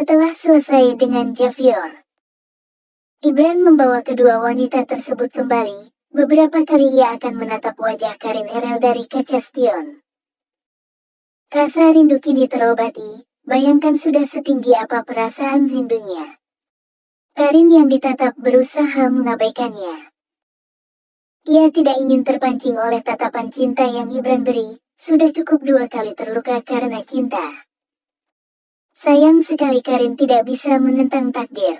Setelah selesai dengan Javier, Ibran membawa kedua wanita tersebut kembali. Beberapa kali ia akan menatap wajah Karin Erel dari kaca spion. Rasa rindu kini terobati, bayangkan sudah setinggi apa perasaan rindunya. Karin yang ditatap berusaha mengabaikannya. Ia tidak ingin terpancing oleh tatapan cinta yang Ibran beri, sudah cukup 2 kali terluka karena cinta. Sayang sekali Karin tidak bisa menentang takdir.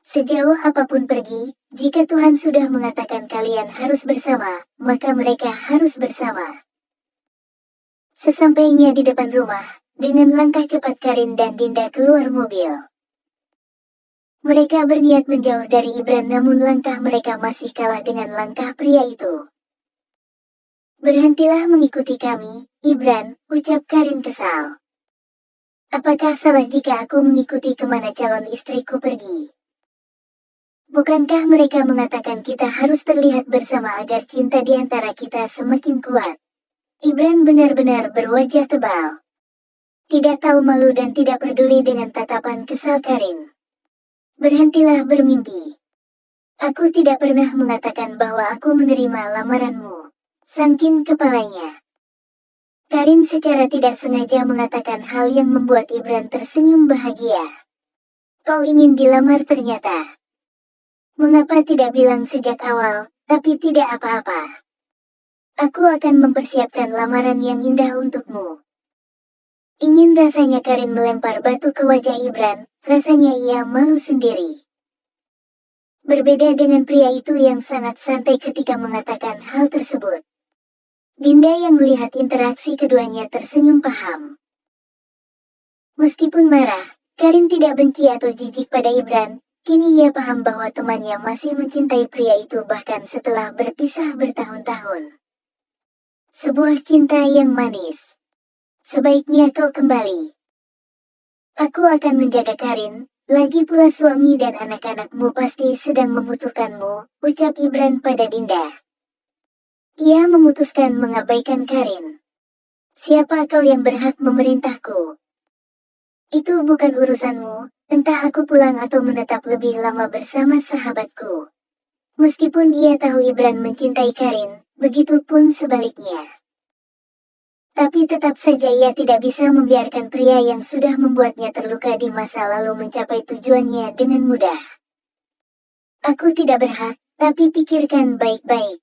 Sejauh apapun pergi, jika Tuhan sudah mengatakan kalian harus bersama, maka mereka harus bersama. Sesampainya di depan rumah, dengan langkah cepat Karin dan Dinda keluar mobil. Mereka berniat menjauh dari Ibran namun langkah mereka masih kalah dengan langkah pria itu. Berhentilah mengikuti kami, Ibran, ucap Karin kesal. Apakah salah jika aku mengikuti kemana calon istriku pergi? Bukankah mereka mengatakan kita harus terlihat bersama agar cinta di antara kita semakin kuat? Ibran benar-benar berwajah tebal. Tidak tahu malu dan tidak peduli dengan tatapan kesal Karin. Berhentilah bermimpi. Aku tidak pernah mengatakan bahwa aku menerima lamaranmu. Sangkin kepalanya. Karin secara tidak sengaja mengatakan hal yang membuat Ibran tersenyum bahagia. Kau ingin dilamar ternyata. Mengapa tidak bilang sejak awal, tapi tidak apa-apa. Aku akan mempersiapkan lamaran yang indah untukmu. Ingin rasanya Karin melempar batu ke wajah Ibran, rasanya ia malu sendiri. Berbeda dengan pria itu yang sangat santai ketika mengatakan hal tersebut. Dinda yang melihat interaksi keduanya tersenyum paham. Meskipun marah, Karin tidak benci atau jijik pada Ibran, kini ia paham bahwa temannya masih mencintai pria itu bahkan setelah berpisah bertahun-tahun. Sebuah cinta yang manis. Sebaiknya kau kembali. Aku akan menjaga Karin, lagi pula suami dan anak-anakmu pasti sedang membutuhkanmu, ucap Ibran pada Dinda. Ia memutuskan mengabaikan Karin. Siapa kau yang berhak memerintahku? Itu bukan urusanmu, entah aku pulang atau menetap lebih lama bersama sahabatku. Meskipun ia tahu Ibran mencintai Karin, begitupun sebaliknya. Tapi tetap saja ia tidak bisa membiarkan pria yang sudah membuatnya terluka di masa lalu mencapai tujuannya dengan mudah. Aku tidak berhak, tapi pikirkan baik-baik.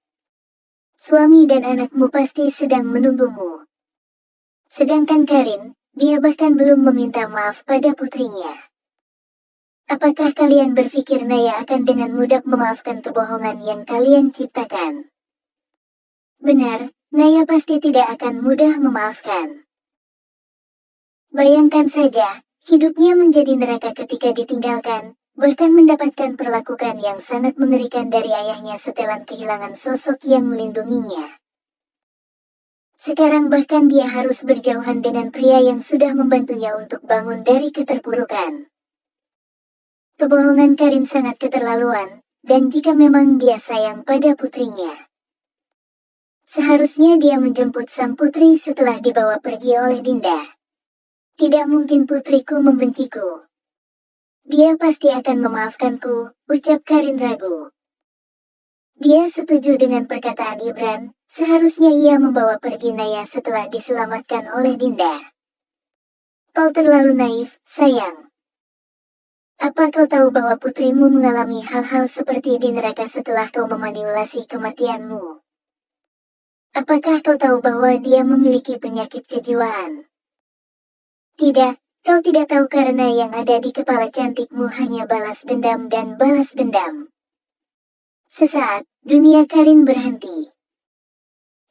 Suami dan anakmu pasti sedang menunggumu. Sedangkan Karin, dia bahkan belum meminta maaf pada putrinya. Apakah kalian berpikir Naya akan dengan mudah memaafkan kebohongan yang kalian ciptakan? Benar, Naya pasti tidak akan mudah memaafkan. Bayangkan saja, hidupnya menjadi neraka ketika ditinggalkan, bahkan mendapatkan perlakuan yang sangat mengerikan dari ayahnya setelan kehilangan sosok yang melindunginya. Sekarang bahkan dia harus berjauhan dengan pria yang sudah membantunya untuk bangun dari keterpurukan. Kebohongan Karin sangat keterlaluan, dan jika memang dia sayang pada putrinya, seharusnya dia menjemput sang putri setelah dibawa pergi oleh Dinda. Tidak mungkin putriku membenciku. Dia pasti akan memaafkanku, ucap Karin ragu. Dia setuju dengan perkataan Ibran, seharusnya ia membawa pergi Naya setelah diselamatkan oleh Dinda. Kau terlalu naif, sayang. Apa kau tahu bahwa putrimu mengalami hal-hal seperti di neraka setelah kau memanipulasi kematianmu? Apakah kau tahu bahwa dia memiliki penyakit kejiwaan? Tidak, kau tidak tahu karena yang ada di kepala cantikmu hanya balas dendam dan balas dendam. Sesaat, dunia Karin berhenti.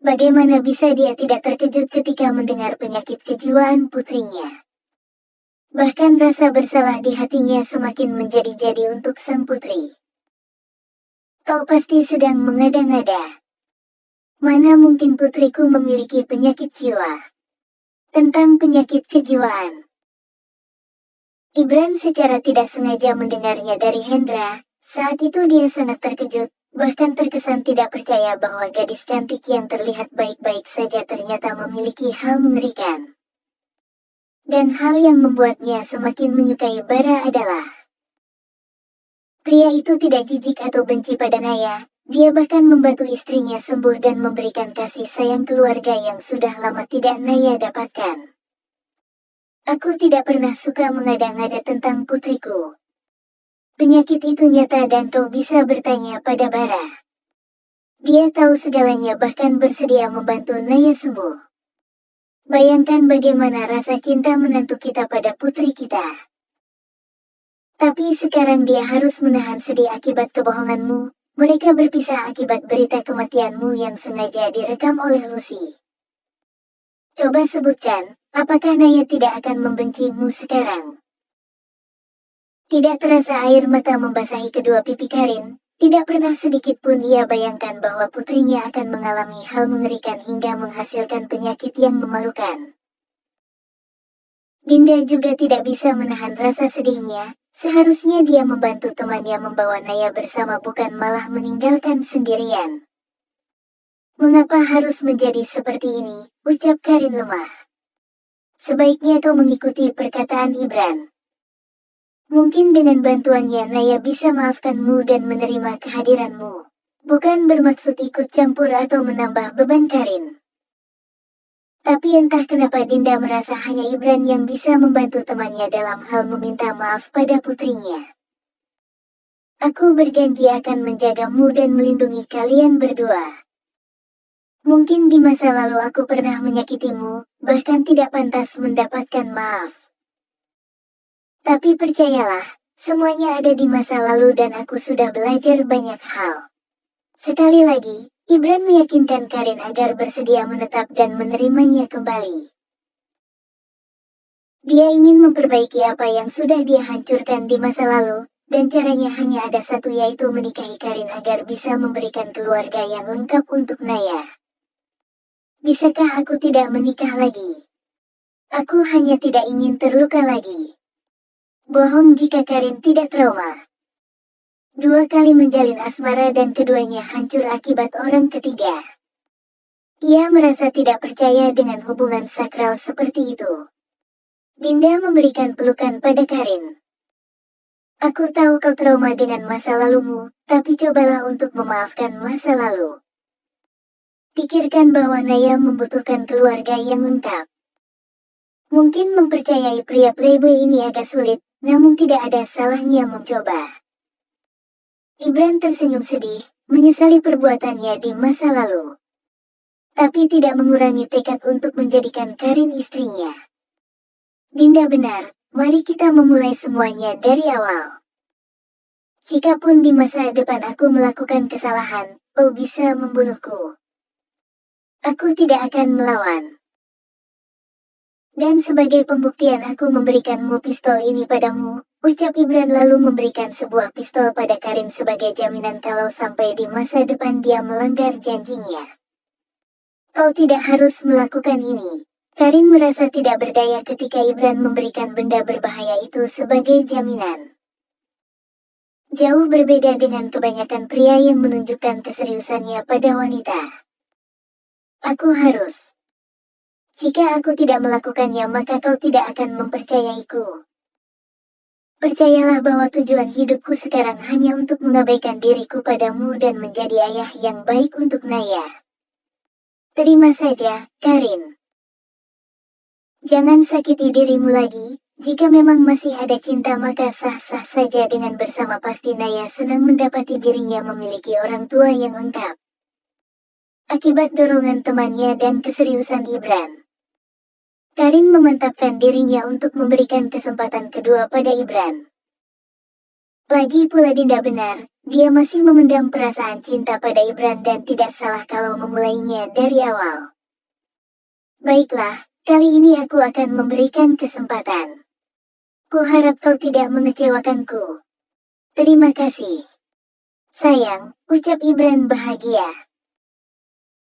Bagaimana bisa dia tidak terkejut ketika mendengar penyakit kejiwaan putrinya? Bahkan rasa bersalah di hatinya semakin menjadi-jadi untuk sang putri. Kau pasti sedang mengada-ngada. Mana mungkin putriku memiliki penyakit jiwa? Tentang penyakit kejiwaan. Ibran secara tidak sengaja mendengarnya dari Hendra, saat itu dia sangat terkejut, bahkan terkesan tidak percaya bahwa gadis cantik yang terlihat baik-baik saja ternyata memiliki hal mengerikan. Dan hal yang membuatnya semakin menyukai Bara adalah pria itu tidak jijik atau benci pada Naya. Dia bahkan membantu istrinya sembuh dan memberikan kasih sayang keluarga yang sudah lama tidak Naya dapatkan. Aku tidak pernah suka mengada-ngada tentang putriku. Penyakit itu nyata dan kau bisa bertanya pada Bara. Dia tahu segalanya, bahkan bersedia membantu Naya sembuh. Bayangkan bagaimana rasa cinta menantu kita pada putri kita. Tapi sekarang dia harus menahan sedih akibat kebohonganmu. Mereka berpisah akibat berita kematianmu yang sengaja direkam oleh Lucy. Coba sebutkan, apakah Naya tidak akan membencimu sekarang? Tidak terasa air mata membasahi kedua pipi Karin. Tidak pernah sedikit pun ia bayangkan bahwa putrinya akan mengalami hal mengerikan hingga menghasilkan penyakit yang memalukan. Dinda juga tidak bisa menahan rasa sedihnya. Seharusnya dia membantu temannya membawa Naya bersama, bukan malah meninggalkan sendirian. Mengapa harus menjadi seperti ini? Ucap Karin lemah. Sebaiknya kau mengikuti perkataan Ibran. Mungkin dengan bantuannya Naya bisa maafkanmu dan menerima kehadiranmu. Bukan bermaksud ikut campur atau menambah beban Karin. Tapi entah kenapa Dinda merasa hanya Ibran yang bisa membantu temannya dalam hal meminta maaf pada putrinya. Aku berjanji akan menjagamu dan melindungi kalian berdua. Mungkin di masa lalu aku pernah menyakitimu, bahkan tidak pantas mendapatkan maaf. Tapi percayalah, semuanya ada di masa lalu dan aku sudah belajar banyak hal. Sekali lagi, Ibran meyakinkan Karin agar bersedia menetap dan menerimanya kembali. Dia ingin memperbaiki apa yang sudah dia hancurkan di masa lalu, dan caranya hanya ada satu, yaitu menikahi Karin agar bisa memberikan keluarga yang lengkap untuk Naya. Bisakah aku tidak menikah lagi? Aku hanya tidak ingin terluka lagi. Bohong jika Karin tidak trauma. 2 kali menjalin asmara dan keduanya hancur akibat orang ketiga. Ia merasa tidak percaya dengan hubungan sakral seperti itu. Dinda memberikan pelukan pada Karin. Aku tahu kau trauma dengan masa lalumu, tapi cobalah untuk memaafkan masa lalu. Pikirkan bahwa Naya membutuhkan keluarga yang lengkap. Mungkin mempercayai pria playboy ini agak sulit, namun tidak ada salahnya mencoba. Ibran tersenyum sedih, menyesali perbuatannya di masa lalu. Tapi tidak mengurangi tekad untuk menjadikan Karin istrinya. Dinda benar, mari kita memulai semuanya dari awal. Jikapun di masa depan aku melakukan kesalahan, kau bisa membunuhku. Aku tidak akan melawan. Dan sebagai pembuktian aku memberikanmu pistol ini padamu, ucap Ibran lalu memberikan sebuah pistol pada Karin sebagai jaminan kalau sampai di masa depan dia melanggar janjinya. Kau tidak harus melakukan ini. Karin merasa tidak berdaya ketika Ibran memberikan benda berbahaya itu sebagai jaminan. Jauh berbeda dengan kebanyakan pria yang menunjukkan keseriusannya pada wanita. Aku harus. Jika aku tidak melakukannya maka kau tidak akan mempercayaiku. Percayalah bahwa tujuan hidupku sekarang hanya untuk mengabaikan diriku padamu dan menjadi ayah yang baik untuk Naya. Terima saja, Karin. Jangan sakiti dirimu lagi. Jika memang masih ada cinta maka sah-sah saja dengan bersama. Pasti Naya senang mendapati dirinya memiliki orang tua yang lengkap. Akibat dorongan temannya dan keseriusan Ibran, Karin memantapkan dirinya untuk memberikan kesempatan kedua pada Ibran. Lagi pula Dinda benar, dia masih memendam perasaan cinta pada Ibran dan tidak salah kalau memulainya dari awal. Baiklah, kali ini aku akan memberikan kesempatan. Kuharap kau tidak mengecewakanku. Terima kasih. Sayang, ucap Ibran bahagia.